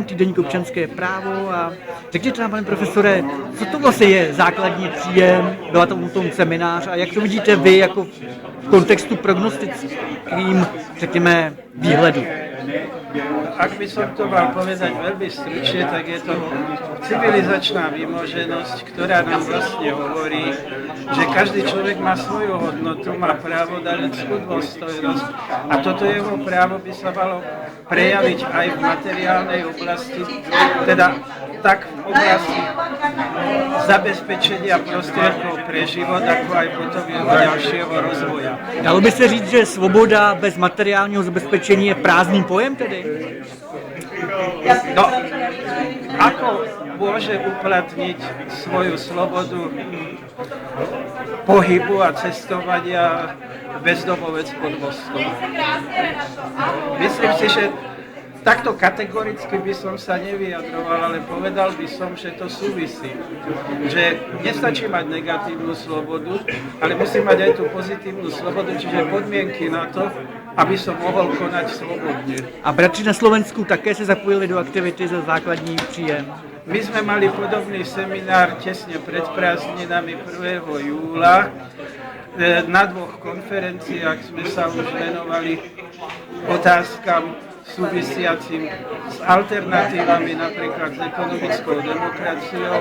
týdeník Občanské právo a řekněte nám, pane profesore, co to vlastně je základní příjem, byla to tom seminář a jak to vidíte vy jako v kontextu prognostickým, řekněme, výhledu? Ak by som to mal povedať veľmi stručne, tak je to civilizačná vymoženosť, ktorá nám vlastne hovorí, že každý človek má svoju hodnotu, má právo na ľudskú dôstojnosť a toto jeho právo by sa malo prejaviť aj v materiálnej oblasti, teda tak v oblasti zabezpečenia prostriedkov pre život, ako aj potom jeho ďalšieho rozvoja. Dalo by se říct, že svoboda bez materiálního zabezpečení je prázdný pojem tedy? No, ako môže uplatniť svoju slobodu pohybu a cestovania bezdomovec pod mostom? Myslím si, že takto kategoricky by som sa nevyjadroval, ale povedal by som, že to súvisí. Že nestačí mať negatívnu slobodu, ale musí mať aj tú pozitívnu slobodu, čiže podmienky na to, aby som mohol konať slobodne. A bratři na Slovensku také se zapojili do aktivity za základní příjem? My sme mali podobný seminár tesne pred prázdninami 1. júla. Na dvoch konferenciách sme sa už venovali otázkam súvisiacim s alternatívami, napríklad s ekonomickou demokraciou